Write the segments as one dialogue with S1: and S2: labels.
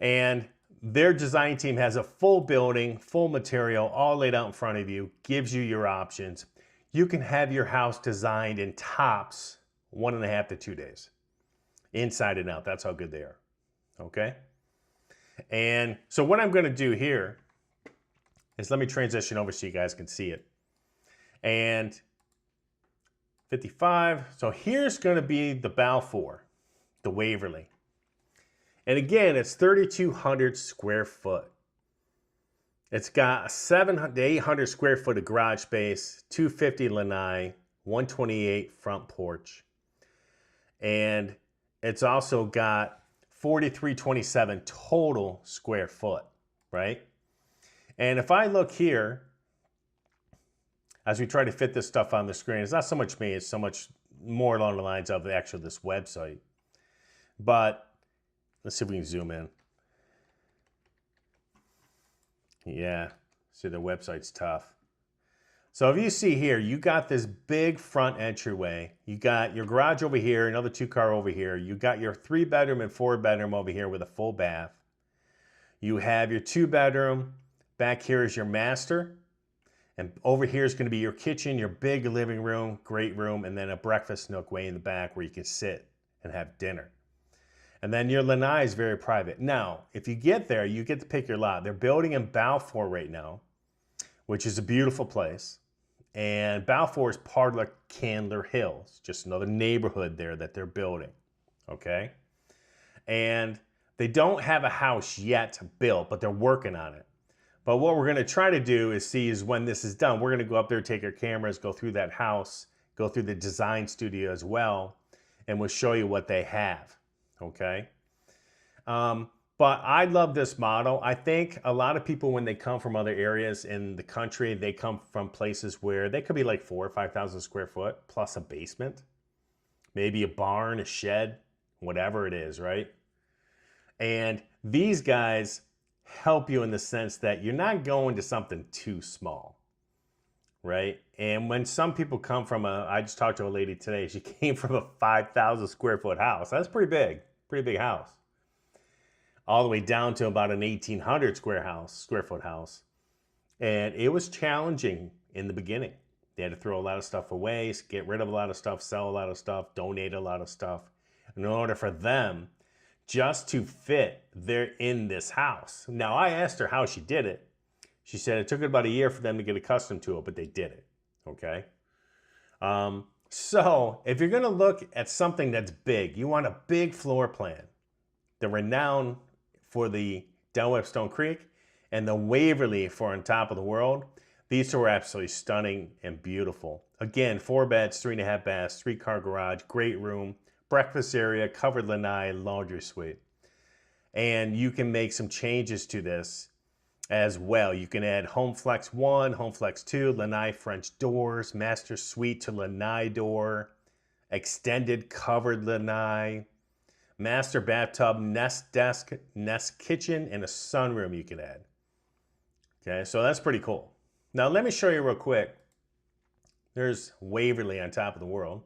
S1: And their design team has a full building, full material, all laid out in front of you, gives you your options. You can have your house designed in tops 1.5 to 2 days, inside and out. That's how good they are, okay? And so what I'm gonna do here is let me transition over so you guys can see it. And 55, so here's gonna be the Balfour, the Waverly. And again, it's 3,200 square foot. It's got a 700 to 800 square foot of garage space, 250 lanai, 128 front porch. And it's also got 4,327 total square foot, right? And if I look here, as we try to fit this stuff on the screen, it's not so much me, it's so much more along the lines of actually this website. But let's see if we can zoom in. Yeah, see the website's tough. So if you see here, you got this big front entryway. You got your garage over here, another 2-car over here. You got your 3-bedroom and 4-bedroom over here with a full bath. You have your 2-bedroom. Back here is your master. And over here is going to be your kitchen, your big living room, great room, and then a breakfast nook way in the back where you can sit and have dinner. And then your lanai is very private. Now, if you get there, you get to pick your lot. They're building in Balfour right now, which is a beautiful place. And Balfour is part of the Candler Hills, just another neighborhood there that they're building, okay? And they don't have a house yet built, but they're working on it. But what we're gonna try to do is when this is done, we're gonna go up there, take our cameras, go through that house, go through the design studio as well, and we'll show you what they have. Okay. But I love this model. I think a lot of people, when they come from other areas in the country, they come from places where they could be like 4,000 or 5,000 square foot plus a basement, maybe a barn, a shed, whatever it is, right? And these guys help you in the sense that you're not going to something too small, right? And when some people come from I just talked to a lady today, she came from a 5,000 square foot house. That's pretty big house. All the way down to about an 1,800 square foot house. And it was challenging in the beginning. They had to throw a lot of stuff away, get rid of a lot of stuff, sell a lot of stuff, donate a lot of stuff in order for them just to fit in this house. Now, I asked her how she did it. She said it took about a year for them to get accustomed to it, but they did it, okay? So if you're gonna look at something that's big, you want a big floor plan. The Renown for the Webb Stone Creek and the Waverly for on top of the world, these two are absolutely stunning and beautiful. Again, 4 beds, 3.5 baths, 3-car garage, great room, breakfast area, covered lanai, laundry suite. And you can make some changes to this as well. You can add Home Flex 1, Home Flex 2, lanai French doors, master suite to lanai door, extended covered lanai, master bathtub, nest desk, nest kitchen, and a sunroom you can add. Okay, so that's pretty cool. Now let me show you real quick. There's Waverly on top of the world.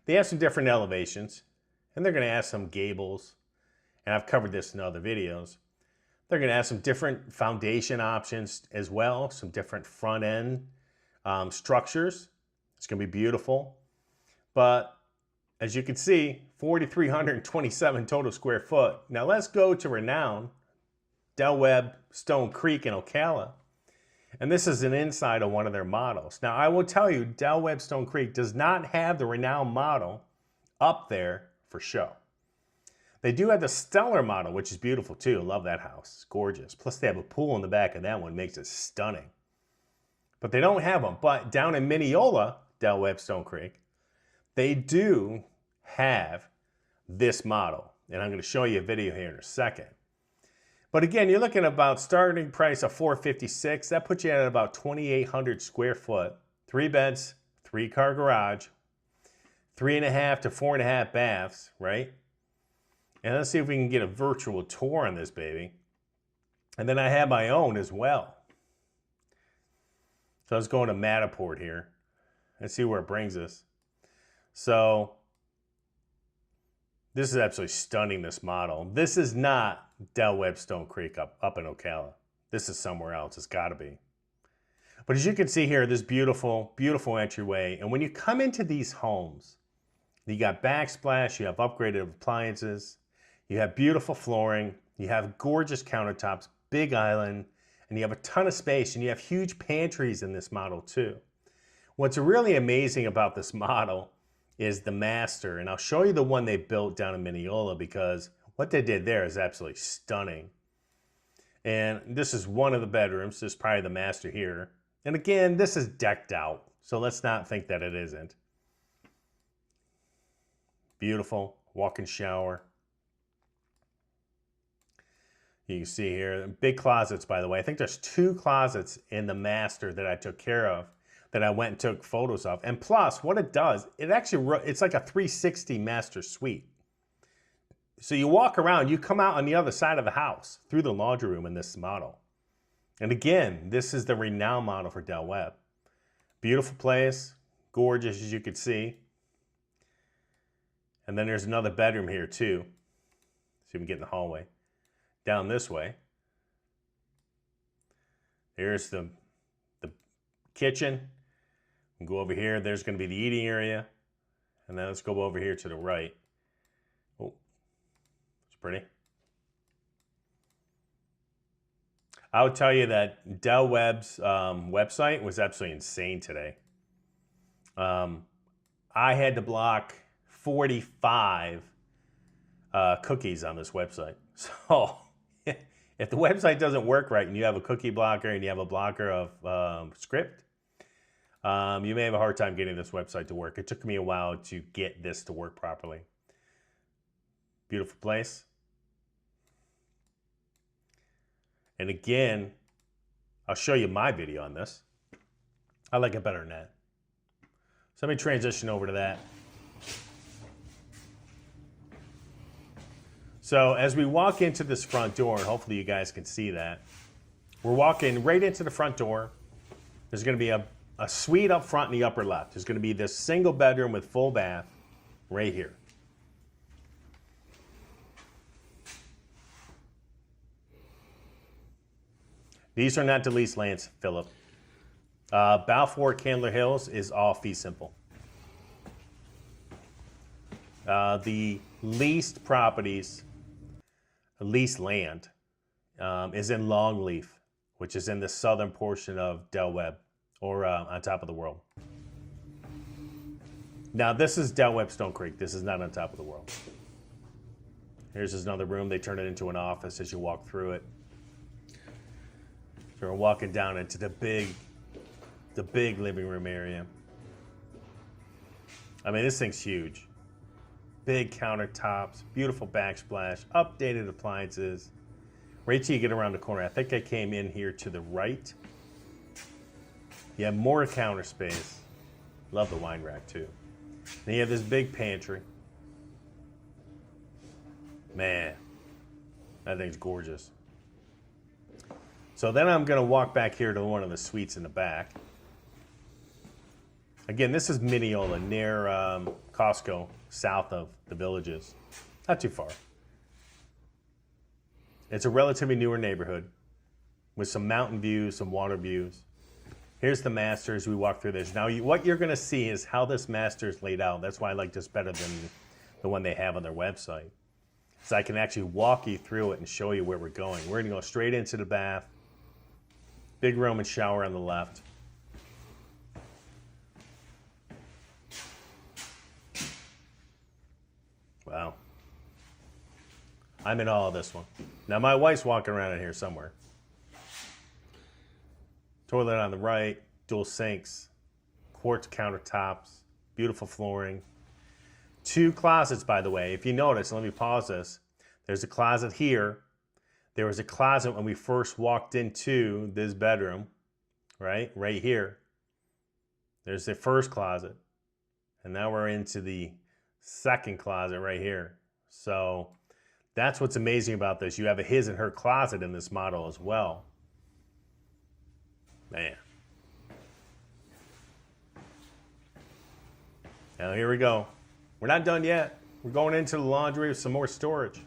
S1: They have some different elevations, and they're gonna add some gables, and I've covered this in other videos. They're going to have some different foundation options as well, some different front end structures. It's going to be beautiful. But as you can see, 4,327 total square foot. Now let's go to Renown, Webb Stone Creek in Ocala. And this is an inside of one of their models. Now I will tell you, Webb Stone Creek does not have the Renown model up there for show. They do have the Stellar model, which is beautiful too. Love that house. It's gorgeous. Plus they have a pool in the back of that one. Makes it stunning. But they don't have them. But down in Mineola, Webb Stone Creek, they do have this model. And I'm going to show you a video here in a second. But again, you're looking at about starting price of $456. That puts you at about 2,800 square foot. 3 beds, 3-car garage, 3.5 to 4.5 baths, right? And let's see if we can get a virtual tour on this baby. And then I have my own as well. So let's go into Matterport here and see where it brings us. So this is absolutely stunning, this model. This is not Webb Stone Creek up in Ocala. This is somewhere else. It's got to be. But as you can see here, this beautiful, beautiful entryway. And when you come into these homes, you got backsplash, you have upgraded appliances, you have beautiful flooring, you have gorgeous countertops, big island, and you have a ton of space, and you have huge pantries in this model too. What's really amazing about this model is the master, and I'll show you the one they built down in Mineola, because what they did there is absolutely stunning. And this is one of the bedrooms. This is probably the master here. And again, this is decked out, so let's not think that it isn't. Beautiful walk-in shower. You can see here, big closets, by the way. I think there's 2 closets in the master that I took care of, that I went and took photos of. And plus, what it does, it's like a 360 master suite. So you walk around, you come out on the other side of the house through the laundry room in this model. And again, this is the Renown model for Del Webb. Beautiful place, gorgeous as you can see. And then there's another bedroom here too. So you can get in the hallway. Down this way, here's the kitchen. We'll go over here. There's going to be the eating area. And then let's go over here to the right. Oh, it's pretty. I would tell you that Del Webb's website was absolutely insane today. I had to block 45 cookies on this website. So if the website doesn't work right and you have a cookie blocker and you have a blocker of script, you may have a hard time getting this website to work. It took me a while to get this to work properly. Beautiful place. And again, I'll show you my video on this. I like it better than that. So let me transition over to that. So as we walk into this front door, and hopefully you guys can see that, we're walking right into the front door. There's going to be a suite up front in the upper left. There's going to be this single bedroom with full bath right here. These are not the lease lands, Philip. Balfour Candler Hills is all fee simple. The leased properties, leased land, is in Longleaf, which is in the southern portion of Del Webb, or on top of the world. Now this is Del Webb Stone Creek. This is not on top of the world. Here's another room. They turn it into an office as you walk through it. So we're walking down into the big living room area. I mean, this thing's huge. Big countertops, beautiful backsplash, updated appliances. Right till you get around the corner. I think I came in here to the right. You have more counter space. Love the wine rack too. Then you have this big pantry. Man, that thing's gorgeous. So then I'm going to walk back here to one of the suites in the back. Again, this is Mineola, near Costco, south of the Villages. Not too far. It's a relatively newer neighborhood with some mountain views, some water views. Here's the master as we walk through this. Now, what you're going to see is how this master is laid out. That's why I like this better than the one they have on their website. So I can actually walk you through it and show you where we're going. We're going to go straight into the bath. Big room and shower on the left. Wow. I'm in awe of this one. Now my wife's walking around in here somewhere. Toilet on the right, dual sinks, quartz countertops, beautiful flooring. 2 closets, by the way. If you notice, let me pause this. There's a closet here. There was a closet when we first walked into this bedroom, right? Right here. There's the first closet. And now we're into the second closet right here. So that's what's amazing about this. You have a his and her closet in this model as well. Man. Now here we go. We're not done yet. We're going into the laundry with some more storage.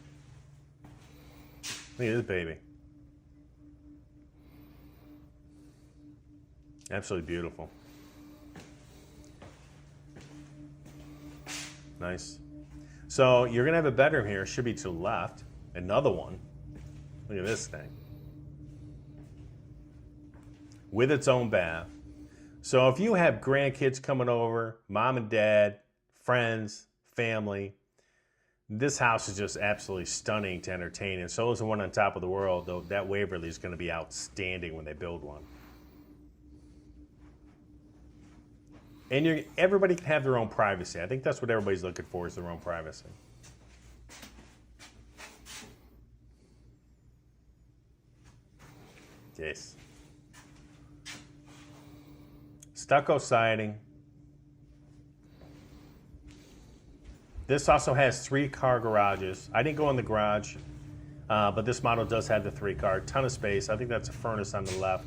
S1: Look at this baby. Absolutely beautiful. Nice. So you're gonna have a bedroom here, should be to the left. Another one. Look at this thing. With its own bath. So if you have grandkids coming over, mom and dad, friends, family, this house is just absolutely stunning to entertain. And so is the one on top of the world, though that Waverly is going to be outstanding when they build one. And everybody can have their own privacy. I think that's what everybody's looking for, is their own privacy. Yes. Stucco siding. This also has 3-car garages. I didn't go in the garage, but this model does have the 3-car. Ton of space. I think that's a furnace on the left.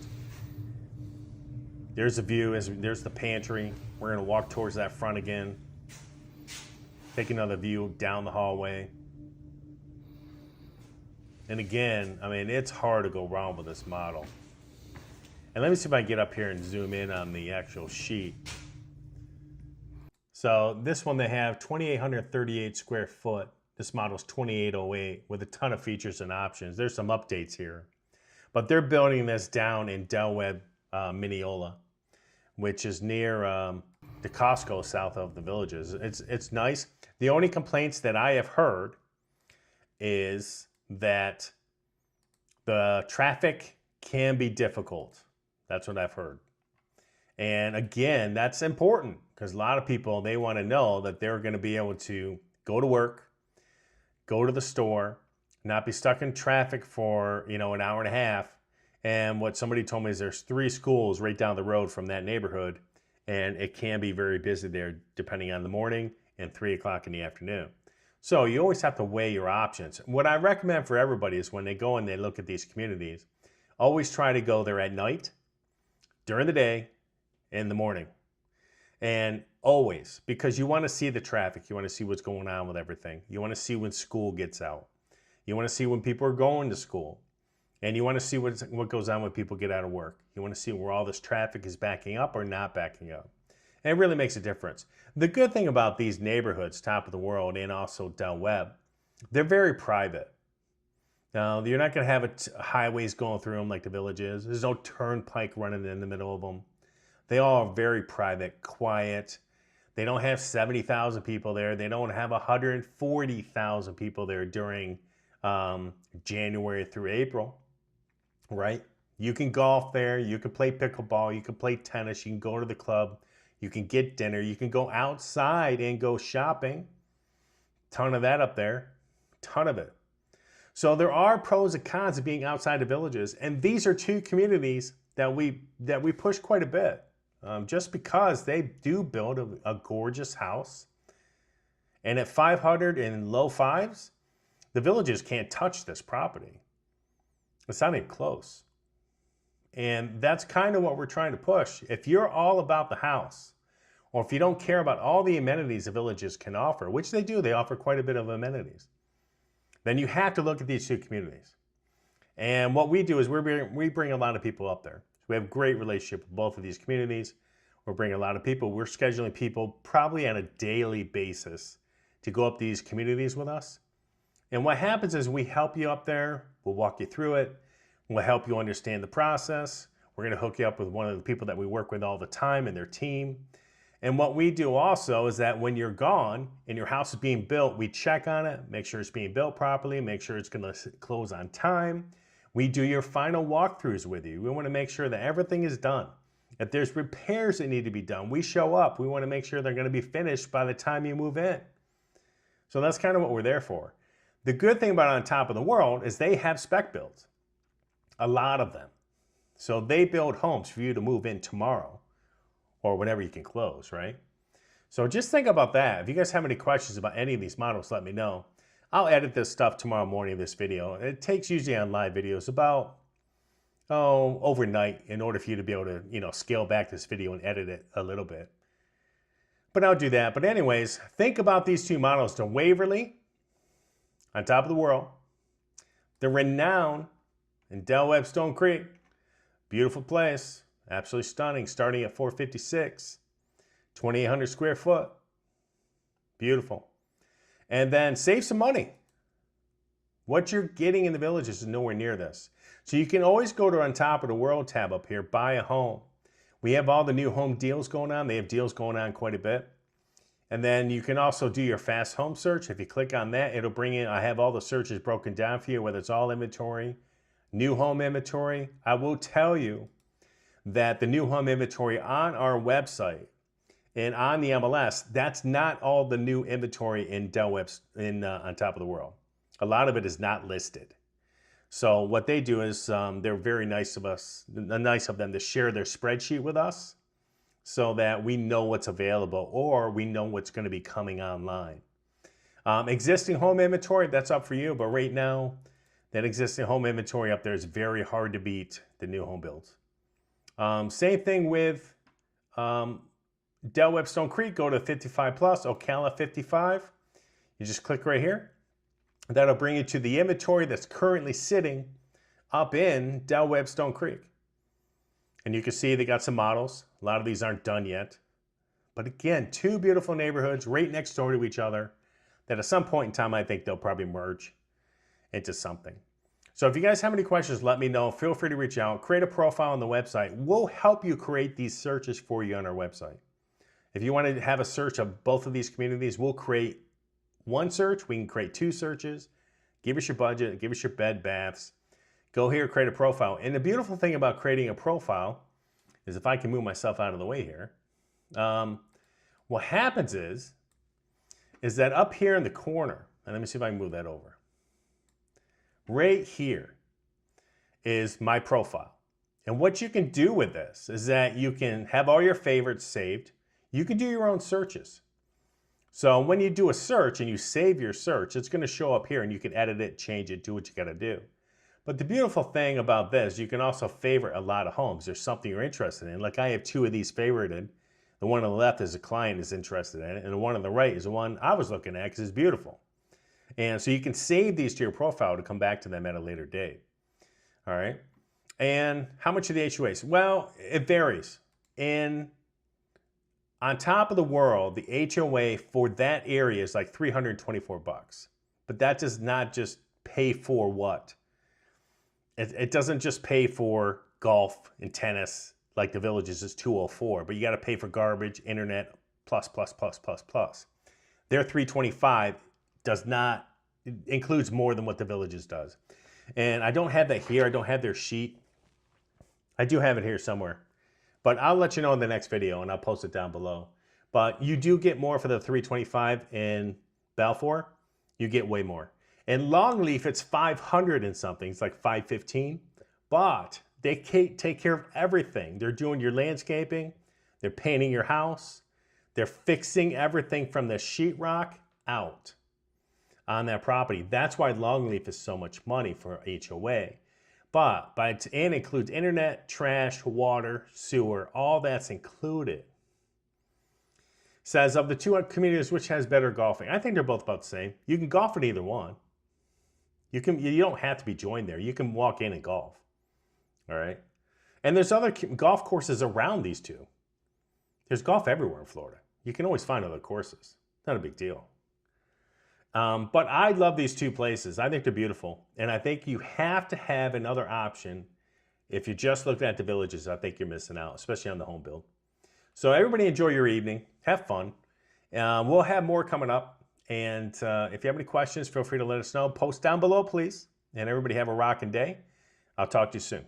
S1: There's the view. There's the pantry. We're going to walk towards that front again. Take another view down the hallway. And again, I mean, it's hard to go wrong with this model. And let me see if I can get up here and zoom in on the actual sheet. So this one, they have 2,838 square foot. This model's 2,808 with a ton of features and options. There's some updates here. But they're building this down in Del Webb, Mineola, which is near the Costco south of the Villages. It's nice. The only complaints that I have heard is that the traffic can be difficult. That's what I've heard. And again, that's important because a lot of people, they want to know that they're going to be able to go to work, go to the store, not be stuck in traffic for, an hour and a half. And what somebody told me is there's 3 schools right down the road from that neighborhood, and it can be very busy there depending on the morning and 3 o'clock in the afternoon. So you always have to weigh your options. What I recommend for everybody is when they go and they look at these communities, always try to go there at night, during the day, in the morning. And always, because you want to see the traffic. You want to see what's going on with everything. You want to see when school gets out. You want to see when people are going to school. And you want to see what goes on when people get out of work. You want to see where all this traffic is backing up or not backing up. And it really makes a difference. The good thing about these neighborhoods, top of the world, and also Del Webb, they're very private. Now, you're not going to have highways going through them like the Village is. There's no turnpike running in the middle of them. They all are very private, quiet. They don't have 70,000 people there. They don't have 140,000 people there during January through April, right? You can golf there. You can play pickleball. You can play tennis. You can go to the club. You can get dinner. You can go outside and go shopping. Ton of that up there. Ton of it. So there are pros and cons of being outside the Villages, and these are 2 communities that we push quite a bit, just because they do build a gorgeous house. And at 500 and low 5s, the Villages can't touch this property. It's not even close. And that's kind of what we're trying to push. If you're all about the house, or if you don't care about all the amenities the Villages can offer, which they do, they offer quite a bit of amenities, then you have to look at these 2 communities. And what we do is we bring a lot of people up there. So we have a great relationship with both of these communities. We're bringing a lot of people. We're scheduling people probably on a daily basis to go up these communities with us. And what happens is we help you up there. We'll walk you through it. We'll help you understand the process. We're going to hook you up with one of the people that we work with all the time and their team. And what we do also is that when you're gone and your house is being built, we check on it, make sure it's being built properly, make sure it's going to close on time. We do your final walkthroughs with you. We want to make sure that everything is done. If there's repairs that need to be done, we show up. We want to make sure they're going to be finished by the time you move in. So that's kind of what we're there for. The good thing about On Top of the World is they have spec builds, a lot of them. So they build homes for you to move in tomorrow, or whenever you can close, right? So just think about that. If you guys have any questions about any of these models, let me know. I'll edit this stuff tomorrow morning, this video. It takes usually on live videos about, overnight in order for you to be able to, scale back this video and edit it a little bit. But I'll do that. But anyways, think about these 2 models, the Waverly, On Top of the World, The Renown in Webb Stone Creek. Beautiful place. Absolutely stunning. Starting at $456. 2,800 square foot. Beautiful. And then save some money. What you're getting in the Villages is nowhere near this. So you can always go to On Top of the World tab up here, buy a home. We have all the new home deals going on. They have deals going on quite a bit. And then you can also do your fast home search. If you click on that, it'll bring in, I have all the searches broken down for you, whether it's all inventory, new home inventory. I will tell you that the new home inventory on our website and on the MLS, that's not all the new inventory in On Top of the World. A lot of it is not listed. So what they do is they're very nice of them to share their spreadsheet with us so that we know what's available or we know what's going to be coming online. Existing home inventory, that's up for you. But right now, that existing home inventory up there is very hard to beat the new home builds. Same thing with Webb Stone Creek. Go to 55 plus, Ocala 55. You just click right here. That'll bring you to the inventory that's currently sitting up in Webb Stone Creek. And you can see they got some models. A lot of these aren't done yet. But again, two beautiful neighborhoods right next door to each other that at some point in time, I think they'll probably merge into something. So if you guys have any questions, let me know. Feel free to reach out. Create a profile on the website. We'll help you create these searches for you on our website. If you want to have a search of both of these communities, we'll create one search. We can create two searches. Give us your budget. Give us your bed, baths. Go here, create a profile. And the beautiful thing about creating a profile is if I can move myself out of the way here, what happens is that up here in the corner, and let me see if I can move that over. Right here is my profile. And what you can do with this is that you can have all your favorites saved. You can do your own searches. So when you do a search and you save your search, it's going to show up here and you can edit it, change it, do what you got to do. But the beautiful thing about this, you can also favorite a lot of homes. There's something you're interested in. Like I have two of these favorited. The one on the left is a client is interested in it, and the one on the right is the one I was looking at because it's beautiful. And so you can save these to your profile to come back to them at a later date. All right. And how much are the HOAs? Well, it varies. On Top of the World, the HOA for that area is like $324. But that does not just pay for what? It doesn't just pay for golf and tennis like the Villages is $204, but you got to pay for garbage, internet, plus. Their $325 does not, it includes more than what the Villages does. And I don't have that here. I don't have their sheet. I do have it here somewhere. But I'll let you know in the next video, and I'll post it down below. But you do get more for the $325 in Balfour. You get way more. In Longleaf, it's $500 and something. It's like $515. But they take care of everything. They're doing your landscaping. They're painting your house. They're fixing everything from the sheetrock out on that property. That's why Longleaf is so much money for HOA. But it includes internet, trash, water, sewer, all that's included. Says, of the two communities, which has better golfing? I think they're both about the same. You can golf at either one. You don't have to be joined there. You can walk in and golf. All right? And there's other golf courses around these two. There's golf everywhere in Florida. You can always find other courses. Not a big deal. But I love these two places. I think they're beautiful. And I think you have to have another option. If you're just looking at the Villages, I think you're missing out, especially on the home build. So everybody enjoy your evening. Have fun. We'll have more coming up. And if you have any questions, feel free to let us know. Post down below, please. And everybody have a rocking day. I'll talk to you soon.